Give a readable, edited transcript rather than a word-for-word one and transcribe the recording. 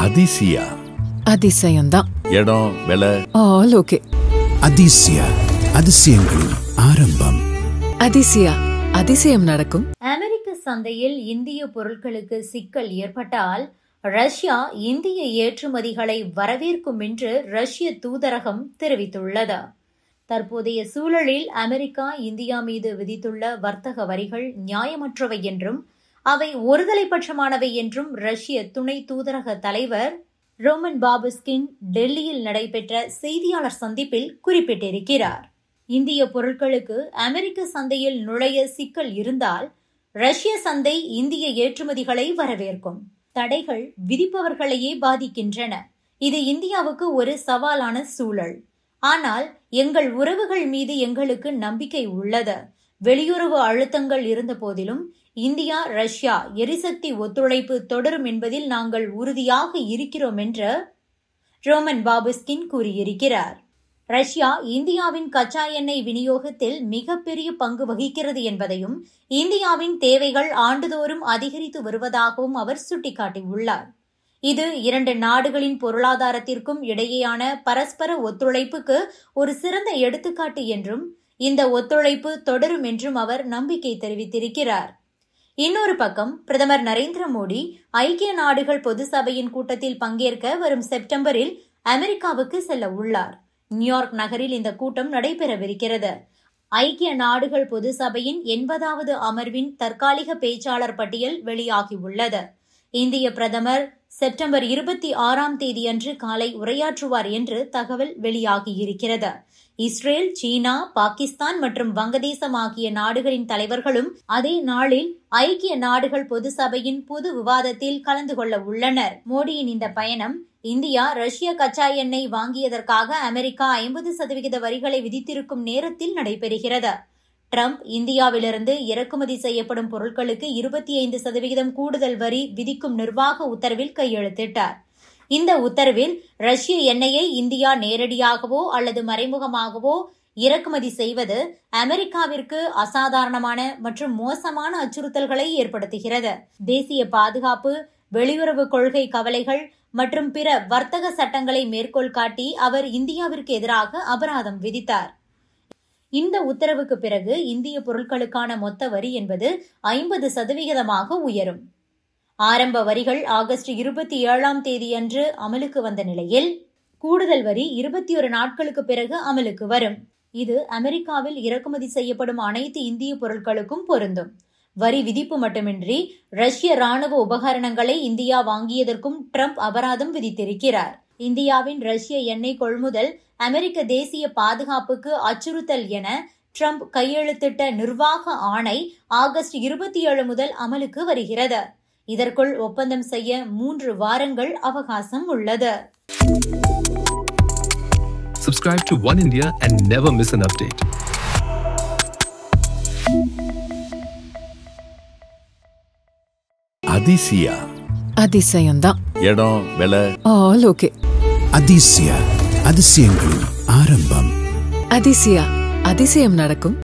அதிசயா அதிசயம்தான். இடம் விலை all okay. Athisaya அதிசயங்களின் ஆரம்பம். அதிசயா அதிசயம் நடக்கும். அமெரிக்க சந்தையில் இந்திய பொருட்களுக்கு சிக்கல் ஏற்பட்டால் ரஷ்யா இந்திய ஏற்றுமதிகளை வரவேற்கும் என்று ரஷ்ய தூதரகம் தெரிவித்துள்ளது. தற்போதைய சூழலில் அமெரிக்கா இந்தியா மீது விதித்துள்ள வர்த்தக வரிகள் நியாயமற்றவை என்றும் அவை ஒருதலைபட்சமானவை என்றும் ரஷ்ய துணை தூதரக தலைவர் ரோமன் பாபுஸ்கின் டெல்லியில் நடைபெற்ற செய்தியாளர் சந்திப்பில் குறிப்பிட்டிருக்கிறார். இந்திய பொருட்களுக்கு அமெரிக்க சந்தையில் நுழைய சிக்கல் இருந்தால் ரஷ்ய சந்தை இந்திய ஏற்றுமதிகளை வரவேற்கும். தடைகள் விதிப்பவர்களையே பாதிக்கின்றன. இது இந்தியாவுக்கு ஒரு சவாலான சூழல். ஆனால் எங்கள் உறவுகள் மீது எங்களுக்கு நம்பிக்கை உள்ளது. வெளியுறவு அழுத்தங்கள் இருந்த போதிலும் இந்தியா ரஷ்யா எரிசக்தி ஒத்துழைப்பு தொடரும் என்பதில் நாங்கள் உறுதியாக இருக்கிறோம் என்று ரோமன் பாபுஸ்கின் கூறியிருக்கிறார். ரஷ்யா இந்தியாவின் கச்சா எண்ணெய் விநியோகத்தில் மிகப்பெரிய பங்கு வகிக்கிறது என்பதையும் இந்தியாவின் தேவைகள் ஆண்டுதோறும் அதிகரித்து வருவதாகவும் அவர் சுட்டிக்காட்டியுள்ளார். இது இரண்டு நாடுகளின் பொருளாதாரத்திற்கும் இடையேயான பரஸ்பர ஒத்துழைப்புக்கு ஒரு சிறந்த எடுத்துக்காட்டு என்றும் இந்த ஒத்துழைப்பு தொடரும் என்றும் அவர் நம்பிக்கை தெரிவித்திருக்கிறார். இன்னொரு பக்கம் பிரதமர் நரேந்திர மோடி ஐக்கிய நாடுகள் பொது சபையின் கூட்டத்தில் பங்கேற்க வரும் செப்டம்பரில் அமெரிக்காவுக்கு செல்ல உள்ளார். நியூயார்க் நகரில் இந்த கூட்டம் நடைபெறவிருக்கிறது. ஐக்கிய நாடுகள் பொது சபையின் 80வது அமர்வின் தற்காலிக பேச்சாளர் பட்டியல் வெளியாகியுள்ளது. இந்திய பிரதமர் செப்டம்பர் 26ஆம் தேதியன்று காலை உரையாற்றுவார் என்று தகவல் வெளியாகியிருக்கிறது. இஸ்ரேல், சீனா, பாகிஸ்தான் மற்றும் வங்கதேசம் ஆகிய நாடுகளின் தலைவர்களும் அதே நாளில் ஐக்கிய நாடுகள் பொது சபையின் பொது விவாதத்தில் கலந்து கொள்ள உள்ளனர். மோடியின் இந்த பயணம் இந்தியா ரஷ்ய கச்சா எண்ணெய் வாங்கியதற்காக அமெரிக்கா 50% வரிகளை விதித்திருக்கும் நேரத்தில் நடைபெறுகிறது. ட்ரம்ப் இந்தியாவிலிருந்து இறக்குமதி செய்யப்படும் பொருட்களுக்கு 25% கூடுதல் வரி விதிக்கும் நிர்வாக உத்தரவில் கையெழுத்திட்டார். இந்த உத்தரவில் ரஷ்ய எண்ணெயை இந்தியா நேரடியாகவோ அல்லது மறைமுகமாகவோ இறக்குமதி செய்வது அமெரிக்காவிற்கு அசாதாரணமான மற்றும் மோசமான அச்சுறுத்தல்களை ஏற்படுத்துகிறது. தேசிய பாதுகாப்பு, வெளியுறவு கொள்கை கவலைகள் மற்றும் பிற வர்த்தக சட்டங்களை மேற்கோள் காட்டி அவர் இந்தியாவிற்கு எதிராக அபராதம் விதித்தார். இந்த உத்தரவுக்கு பிறகு இந்திய பொருட்களுக்கான மொத்த வரி என்பது 50% உயரும். ஆரம்ப வரிகள் ஆகஸ்ட் 27ஆம் தேதியன்று அமலுக்கு வந்த நிலையில் கூடுதல் வரி 21 நாட்களுக்கு பிறகு அமலுக்கு வரும். இது அமெரிக்காவில் இறக்குமதி செய்யப்படும் அனைத்து இந்திய பொருட்களுக்கும் பொருந்தும். வரி விதிப்பு மட்டுமின்றி ரஷ்ய ராணுவ உபகரணங்களை இந்தியா வாங்கியதற்கும் ட்ரம்ப் அபராதம் விதித்திருக்கிறார். இந்தியாவின் ரஷ்ய எண்ணெய் கொள்முதல் அமெரிக்க தேசிய பாதுகாப்புக்கு அச்சுறுத்தல் என ட்ரம்ப் கையெழுத்திட்ட நிர்வாக ஆணை ஆகஸ்ட் 27 முதல் அமலுக்கு வருகிறது. இதற்குள் ஒப்பந்தம் செய்ய 3 வாரங்கள் அவகாசம் உள்ளது. Subscribe to One India and never miss an update. Athisaya அதிசயம்தான். இடம் விலை ஆல் ஓகே. அதிசயா அதிசயங்களின் ஆரம்பம். அதிசயா அதிசயம் நடக்கும்.